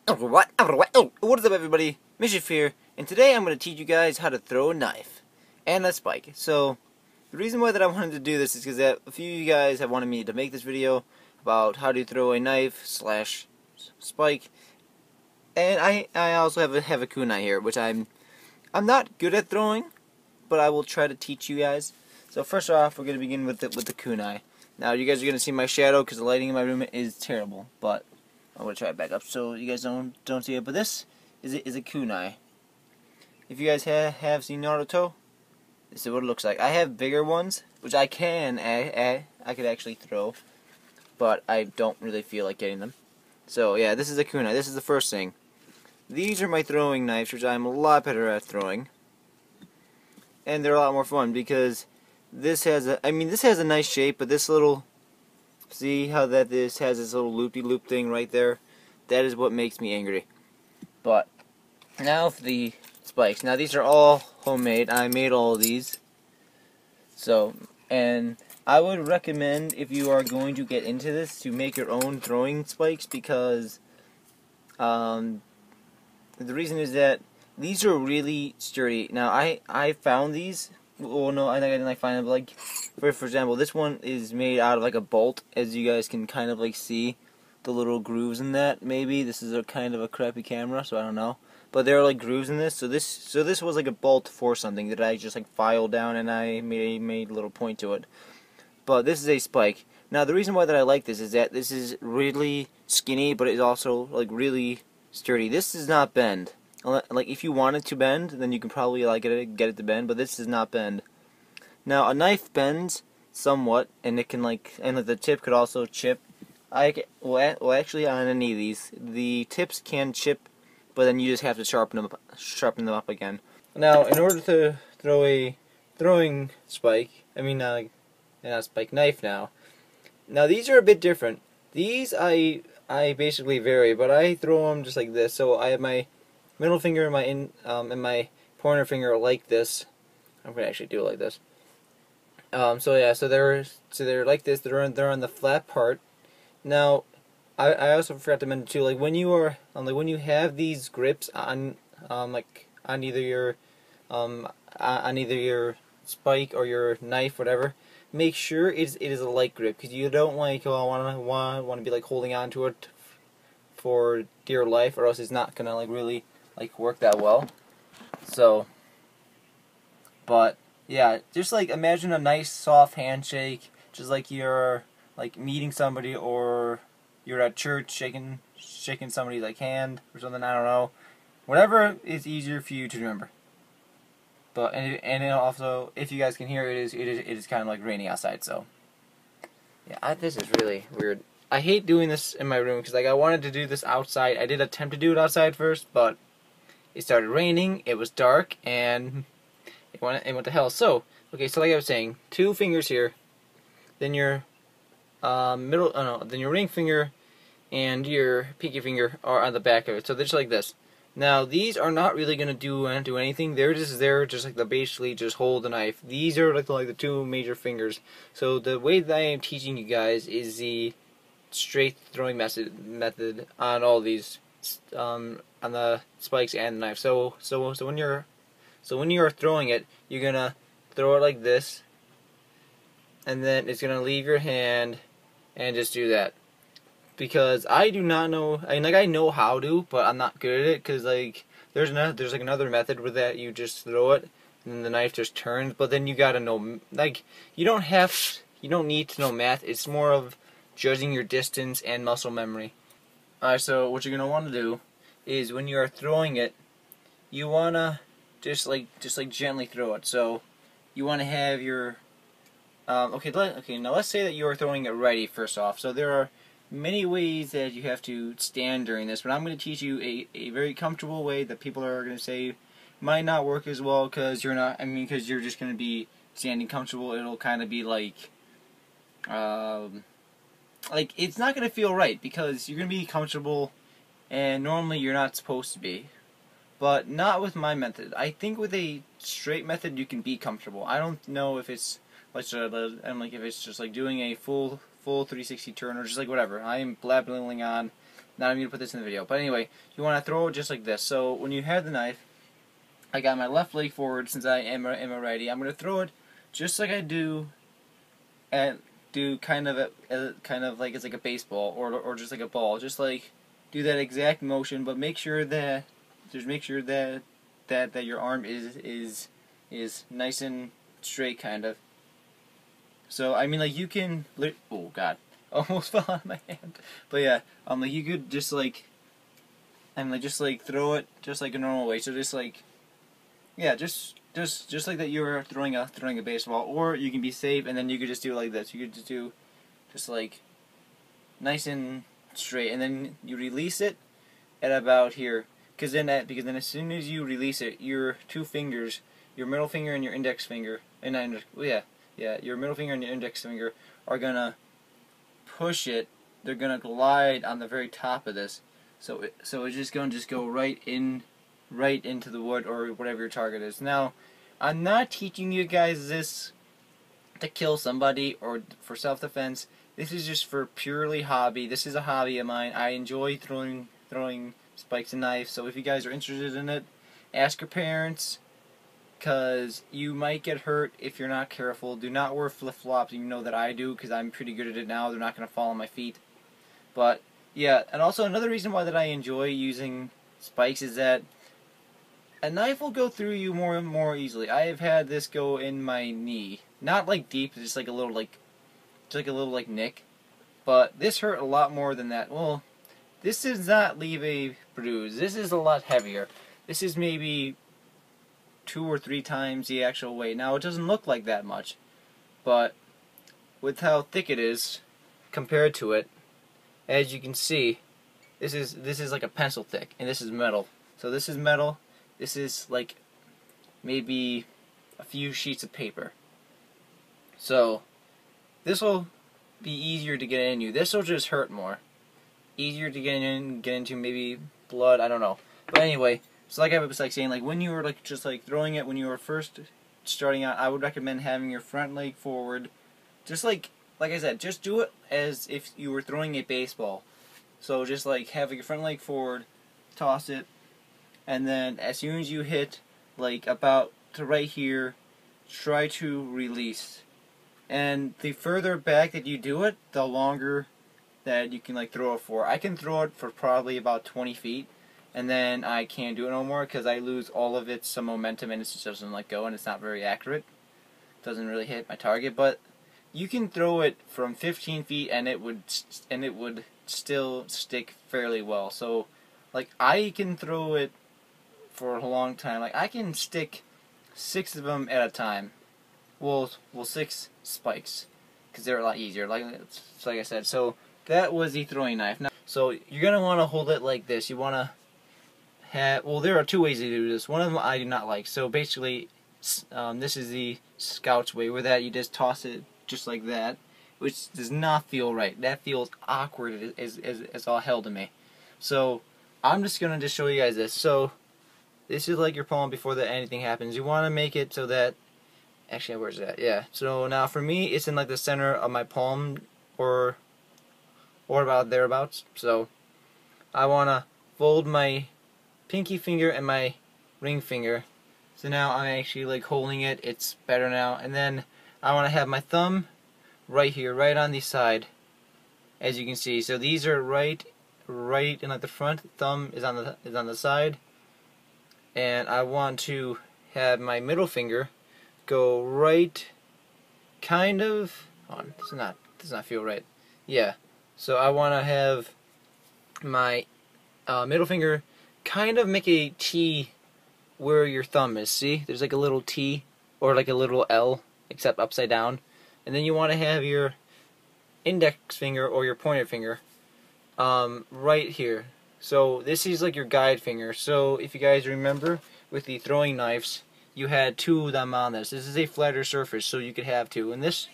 What is up, everybody? Mischief here, and today I'm going to teach you guys how to throw a knife and a spike. So, the reason why that I wanted to do this is because a few of you guys have wanted me to make this video about how to throw a knife slash spike, and I also have a kunai here, which I'm not good at throwing, but I will try to teach you guys. So first off, we're going to begin with the kunai. Now you guys are going to see my shadow because the lighting in my room is terrible, but I'm going to try it back up so you guys don't see it. But this is a kunai. If you guys have seen Naruto, this is what it looks like. I have bigger ones, which I could actually throw, but I don't really feel like getting them. So yeah, this is a kunai. This is the first thing. These are my throwing knives, which I'm a lot better at throwing, and they're a lot more fun because this has a nice shape, but this little, see how this has this little loopy-loop thing right there? That is what makes me angry. But now for the spikes. Now these are all homemade. I made all of these. So, and I would recommend, if you are going to get into this, to make your own throwing spikes, because the reason is that these are really sturdy. Now I found these. Well, no, I think I didn't find them. But like, for example, this one is made out of like a bolt, as you guys can kind of like see the little grooves in that. Maybe this is a kind of a crappy camera, so I don't know. But there are like grooves in this. So this was like a bolt for something that I just like filed down, and I made a little point to it. But this is a spike. Now the reason why that I like this is that this is really skinny, but it's also like really sturdy. This does not bend. Like, if you want it to bend, then you can probably like get it to bend, but this does not bend. Now a knife bends somewhat, and it can and the tip could also chip. Well, actually, on any of these, the tips can chip, but then you just have to sharpen them up again. Now, in order to throw a throwing spike, not spike, knife. Now these are a bit different. These I basically vary, but I throw them just like this. So I have my middle finger and my pointer finger like this. I'm gonna actually do it like this. So yeah, so they're like this. They're on the flat part. Now, I also forgot to mention too, like when you have these grips on on either your spike or your knife, whatever, make sure it is a light grip, because you don't want to be like holding on to it for dear life, or else it's not gonna really work that well. So, but yeah, just imagine a nice soft handshake, just like you're meeting somebody, or you're at church shaking somebody's hand or something. I don't know, whatever is easier for you to remember. But and also, if you guys can hear, it is kind of raining outside. So yeah, this is really weird. I hate doing this in my room because I wanted to do this outside. I did attempt to do it outside first, but it started raining, it was dark, and it went to hell. So, okay, so like I was saying, 2 fingers here, then your then your ring finger and your pinky finger are on the back of it. So they're just like this. Now these are not really gonna do anything. They're just there, just to basically just hold the knife. These are like the 2 major fingers. So the way that I am teaching you guys is the straight throwing method on all these. On the spikes and the knife. So when you're throwing it, you're gonna throw it like this, and then it's gonna leave your hand, and just do that. Because I do not know. I know how to, but I'm not good at it. Because there's another method where that you just throw it, and then the knife just turns. But then you gotta know, you don't need to know math. It's more of judging your distance and muscle memory. Alright, so what you're gonna want to do is, when you are throwing it, you wanna just gently throw it. So you wanna have your okay. Now let's say that you are throwing it righty first off. So there are many ways that you have to stand during this, but I'm gonna teach you a very comfortable way that people are gonna say might not work as well, because because you're just gonna be standing comfortable. It'll kind of be it's not going to feel right, because you're going to be comfortable, and normally you're not supposed to be. But not with my method. I think with a straight method you can be comfortable. I don't know if it's if it's just doing a full 360 turn, or just whatever. I am blabbling on Not even gonna put this in the video. But anyway, you want to throw it just like this. So when you have the knife, I got my left leg forward since I am a righty. I'm gonna throw it just like I do kind of like it's like a baseball or just like a ball. Just like do that exact motion, but make sure that that your arm is nice and straight, kind of. So I mean, like you can. Oh God, almost fell out of my hand. But yeah, like you could just like, just like throw it just like a normal way. So just like, yeah, just like that you were throwing a baseball. Or you can be safe and then you could just do it like this. You could just do just like nice and straight, and then you release it at about here. Because then as soon as you release it, your two fingers, your middle finger and your index finger, your middle finger and your index finger are gonna push it. They're gonna glide on the very top of this. So it's just gonna go right into the wood or whatever your target is. Now, I'm not teaching you guys this to kill somebody or for self-defense. This is just for purely hobby. This is a hobby of mine. I enjoy throwing spikes and knives. So if you guys are interested in it, ask your parents, because you might get hurt if you're not careful. Do not wear flip-flops. You know that I do, because I'm pretty good at it now. They're not going to fall on my feet. But yeah, and also another reason why that I enjoy using spikes is that a knife will go through you more and more easily. I have had this go in my knee. Not like deep, just like a little like nick. But this hurt a lot more than that. Well, this does not leave a bruise. This is a lot heavier. This is maybe 2 or 3 times the actual weight. Now, it doesn't look like that much, but with how thick it is compared to it, as you can see, this is like a pencil thick, and this is metal. So this is metal. This is like maybe a few sheets of paper. So this will be easier to get into. This will just hurt more. Easier to get into, maybe blood, I don't know. But anyway, so like I was saying, like when you were just throwing it when you were first starting out, I would recommend having your front leg forward. Just like I said, just do it as if you were throwing a baseball. So just like having your front leg forward, toss it, and then as soon as you hit like about to right here, try to release. And the further back that you do it, the longer that you can throw it for. I can throw it for probably about 20 feet, and then I can't do it no more because I lose all of its momentum and it just doesn't go, and it's not very accurate. It doesn't really hit my target, but you can throw it from 15 feet and it would still stick fairly well. So I can throw it for a long time. I can stick 6 of them at a time. Well, 6 spikes, because they're a lot easier. Like I said. So that was the throwing knife. Now, so you're gonna want to hold it like this. You want to have. Well, there are 2 ways to do this. One of them I do not like. So basically, this is the Scout's way, where that you just toss it just like that, which does not feel right. That feels awkward as all hell to me. So I'm just gonna show you guys this. So this is like your palm before anything happens. You want to make it so that, actually, where's that? Yeah. So now for me, it's in the center of my palm, or about thereabouts. So I want to fold my pinky finger and my ring finger. So now I'm actually holding it. It's better now. And then I want to have my thumb right here, right on the side, as you can see. So these are right in the front. Thumb is on the side. And I want to have my middle finger go right, kind of. Oh, does not feel right. Yeah. So I want to have my middle finger kind of make a T where your thumb is. See, there's a little T or a little L, except upside down. And then you want to have your index finger or your pointer finger right here. So this is your guide finger. So if you guys remember, with the throwing knives, you had 2 of them on this. This is a flatter surface, so you could have 2. And this,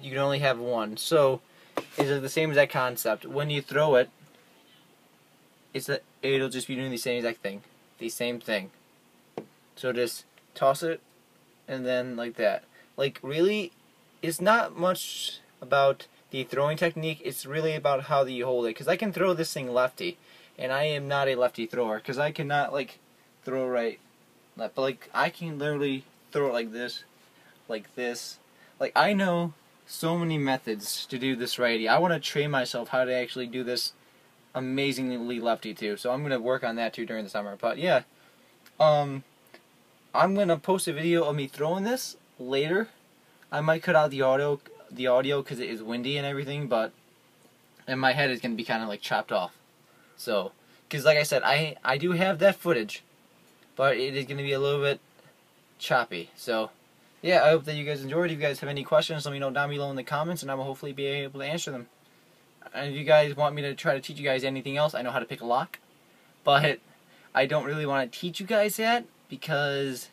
you can only have 1. So it's the same exact concept. When you throw it, it'll just be doing the same exact thing. The same thing. So just toss it, and then like that. Really, it's not much about the throwing technique. It's really about how you hold it, because I can throw this thing lefty, and I am not a lefty thrower, because I cannot like throw right, left, but like I can literally throw it like this, like this. Like I know so many methods to do this righty. I want to train myself how to actually do this amazingly lefty too. So I'm gonna work on that too during the summer. But yeah, I'm gonna post a video of me throwing this later. I might cut out the audio because it is windy and everything, but in my head it's gonna be kind of like chopped off. So, because like I said, I do have that footage, but it is gonna be a little bit choppy. So, yeah, I hope that you guys enjoyed. If you guys have any questions, let me know down below in the comments, and I will hopefully be able to answer them. And if you guys want me to try to teach you guys anything else, I know how to pick a lock, but I don't really want to teach you guys that because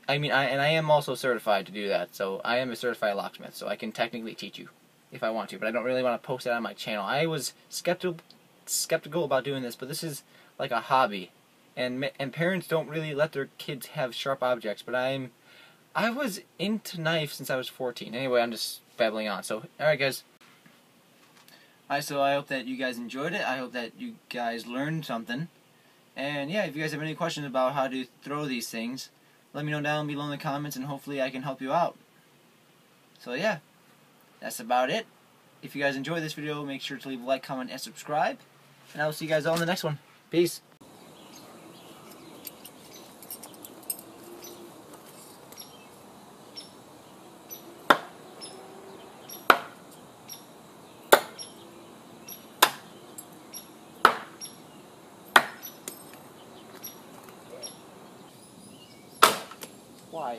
I am also certified to do that. So I am a certified locksmith, so I can technically teach you if I want to, but I don't really want to post that on my channel. I was skeptical about doing this, but this is like a hobby, and parents don't really let their kids have sharp objects. But I was into knives since I was 14. Anyway, I'm just babbling on. So, alright guys. Alright, so I hope that you guys enjoyed it. I hope that you guys learned something. And yeah, if you guys have any questions about how to throw these things, let me know down below in the comments, and hopefully I can help you out. So yeah, that's about it. If you guys enjoyed this video, make sure to leave a like, comment, and subscribe. And I will see you guys all in the next one. Peace. Why?